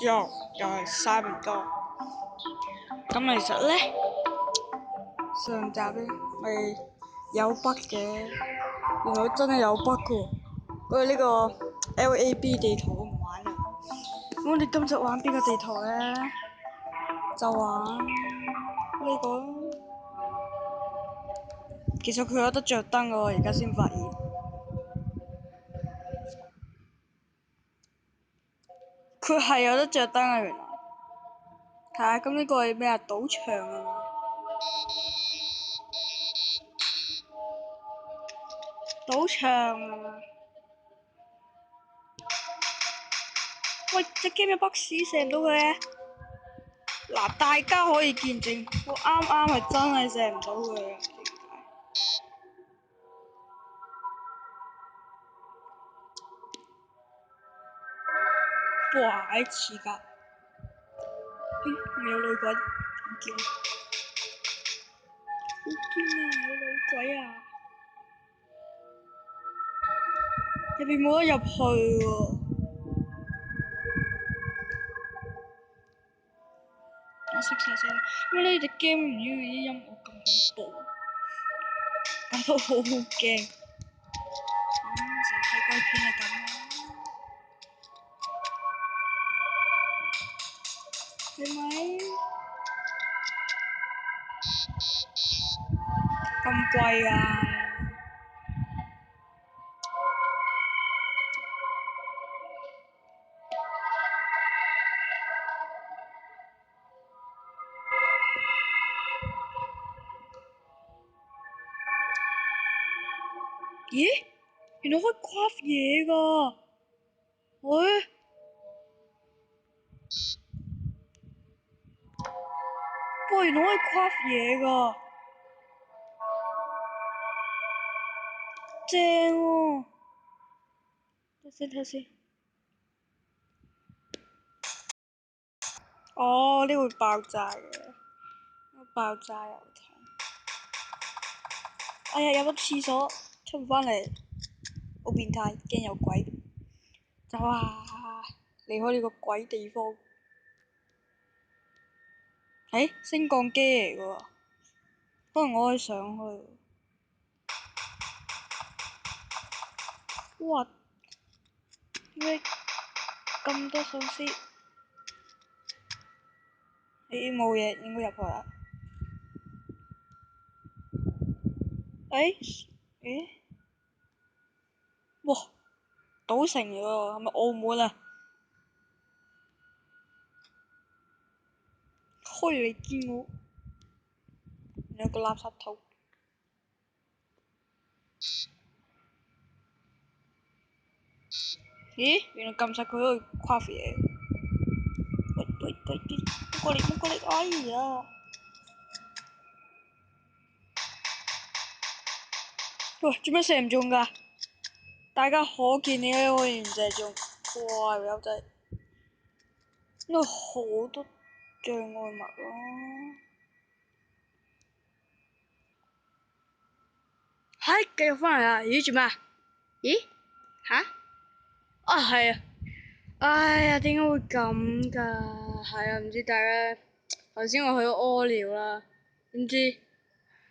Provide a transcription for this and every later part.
又係差唔多。咁其實咧，上集咧咪有 bug 嘅，原來真係有 bug 㗎。不過呢個 LAB 地圖我唔玩啦。咁我哋今集玩邊個地圖咧？就玩呢個。其實佢有得着燈㗎，我而家先發現。佢係有得着燈啊！原來。睇下，咁呢個係咩啊？賭場啊！賭場啊！喂，隻 game 有 bug 射唔到佢嘅。嗱，大家可以見證，我啱啱係真係射唔到佢嘅，點解？哇！似㗎。咦？有女鬼？唔見。好堅啊！有女鬼啊！入邊冇得入去喎。我熄晒聲，因為呢隻 game 唔知啲音樂咁恐怖，搞到好驚。成日睇鬼片係咁啦，係咪？咁貴啊！咦？原來可以 craft 嘢㗎！喂？哇！原來可以 craft 嘢㗎！正喎！睇先。哦，呢會爆炸嘅，爆炸油桶。哎呀！入咗廁所，出唔返嚟，好變態，驚有鬼。走啊！離開呢個鬼地方。升降機嚟㗎喎，不過我可以上去。哇！點解咁多喪屍？冇嘢，應該入去啦。哇！賭城嚟喎，係咪澳門啊？開你見我，有個垃圾桶。咦？原來撳實佢可以 craft 嘢。喂！唔過嚟！哎呀！喂，做咩射唔中㗎？大家可見你呢個原射中。哇！友仔，呢度好多障礙物咯。繼續返嚟啦！咦？做咩啊？咦？吓？啊，係啊！哎呀，點解會咁㗎？係啊，唔知大家頭先我去咗屙尿啦，點知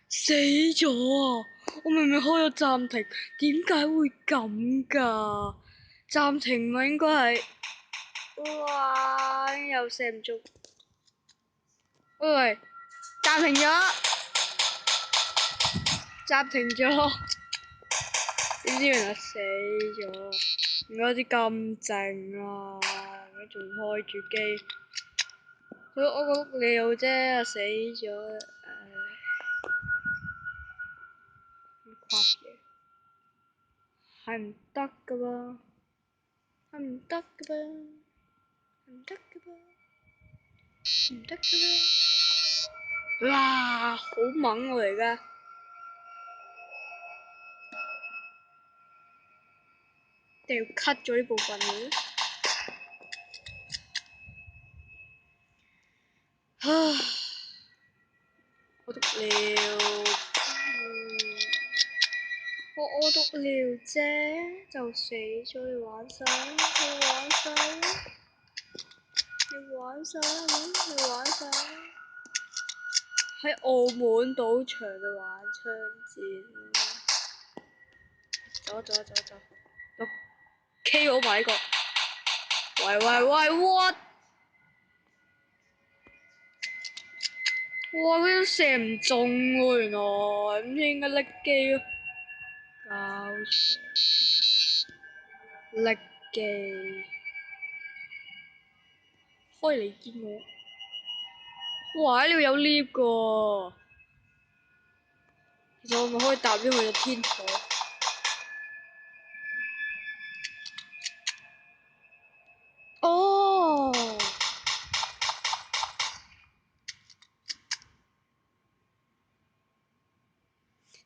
死咗啊！我明明開咗暫停，點解會咁㗎？暫停咪應該係，哇！又射唔中。喂，暫停咗，暫停咗。點知原來死咗，唔怪之咁靜啊！我仲開住機，我個屋尿啫，死咗，唉，咁誇嘢，係唔得噶噃，係唔得噶噃，唔得噶噃，唔得噶噃，哇，好猛喎而家！一定要 cut 咗呢部分嘅。唉，我篤尿，我屙篤尿啫，就死咗你玩晒。晒啦，你玩晒啦！喺澳門賭場度玩槍戰，走走走走，都 KO 埋呢個，喂喂喂 what？ 哇！佢都射唔中喎，原來咁應該甩機咯，搞錯，甩機，開嚟見我，哇！呢度有 lift 㗎，其實我咪可以搭咗佢嘅天台。哦，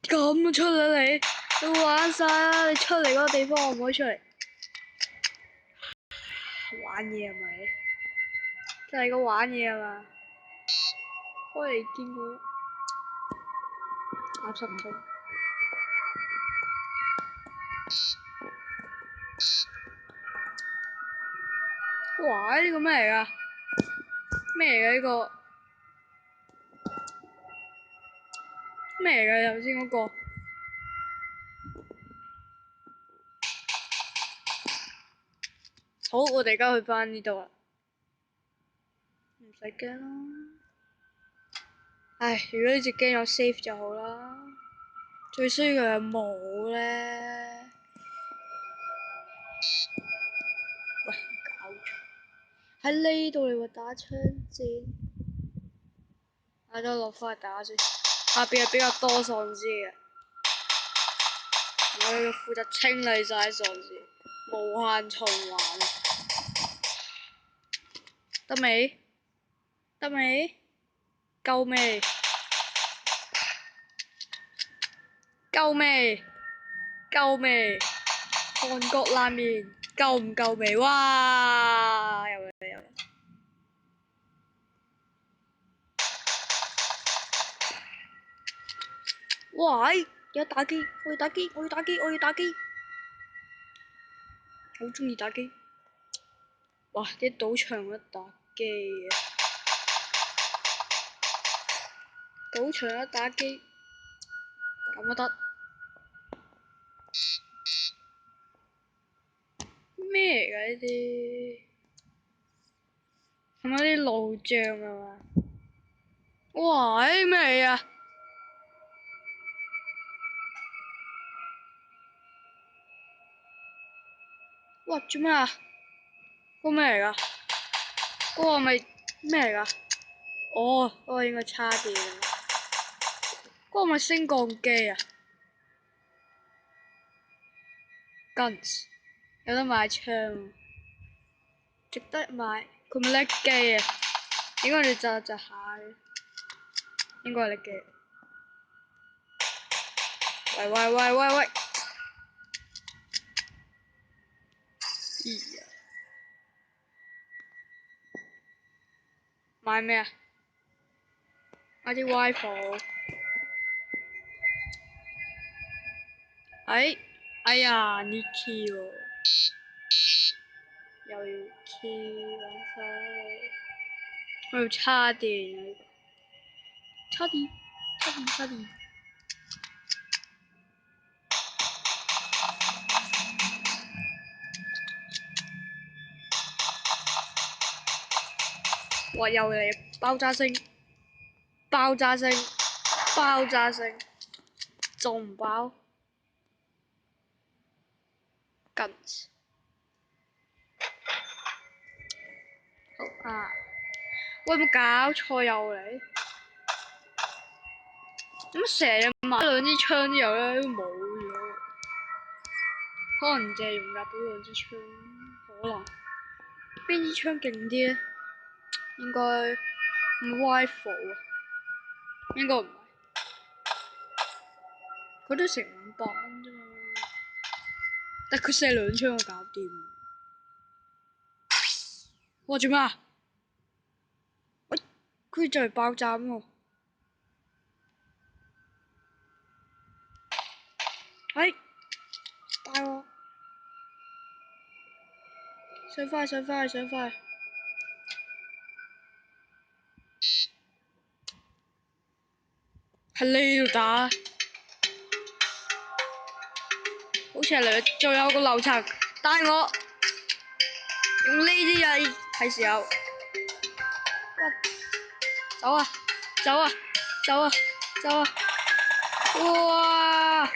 咁出嚟你玩晒啦！你出嚟嗰個地方我唔可以出嚟，玩嘢係咪？真係個玩嘢係嘛？開嚟見我，垃圾桶。哇！呢個咩嚟㗎？咩嚟㗎呢個？咩嚟㗎頭先嗰個？好，我哋而家去返呢度啦，唔使驚啦。唉，如果呢隻 game 有 save 就好啦。最衰佢係冇咧。喂，搞錯！喺呢度你話打槍戰，等我落返去打先。下邊係比較多喪屍嘅，我要負責清理晒喪屍，無限循環。得未？得未？夠未？夠未？夠未？韓國拉麵夠唔夠味？哇！有啦有啦！哇！有打機，我要打機，我要打機，我要打機，好鍾意打機。哇！啲賭場有得打機嘅，賭場有得打機，咁都得。咩嚟㗎呢啲？係咪啲路障啊嘛？哇！咩嚟啊？哇！做咩啊？嗰個咩嚟㗎？嗰個係咪咩嚟㗎？哦，嗰個應該叉電。嗰個係咪升降機啊 ？Guns 有得買槍，值得買。佢咪叻機啊？應該你窒下嘅，應該係叻機。喂喂喂喂喂！咦呀！買咩啊？買啲 rifle。哎呀，你 key 喎，又要 key 揾晒，我要插電，插電，插電，插電。哇！又嚟爆炸聲，爆炸聲，爆炸聲，仲唔爆？緊！好啊！喂，有冇搞錯又嚟？點解成日買兩支槍之後咧都冇咗？可能淨係容納到兩支槍，可能邊支槍勁啲咧？應該唔係 rifle 啊，應該唔係。佢都成500蚊啫嘛，但佢射兩槍就搞掂。哇！做咩啊？喂，佢就嚟爆炸喎！喂，大鑊！上返去，上返去，上返去！喺呢度打，好似係兩，仲有個樓層，帶我用呢啲嘢係時候，走啊走啊走啊走啊！哇！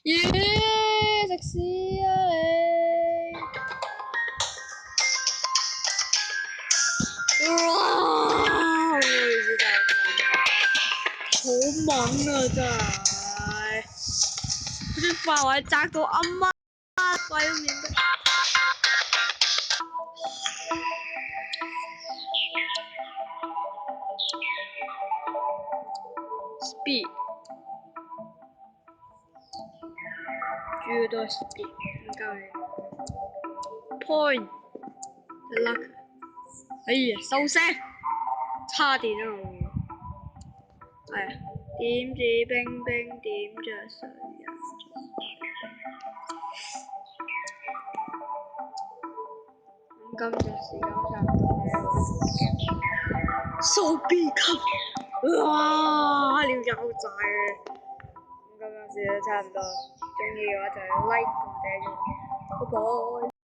耶！食屎啊你！哇！好猛啊真係，嗰啲範圍窄到阿媽鬼都唔認得。Speed， 主要都係 speed， 唔夠你。Point，luck， 哎呀收聲，叉電啊我。係啊，點指兵兵點着水人咁今日時間差唔多啦。So B 級，哇！了有仔啊！咁今日時間差唔多，中意嘅話就 like 同訂閱，拜拜。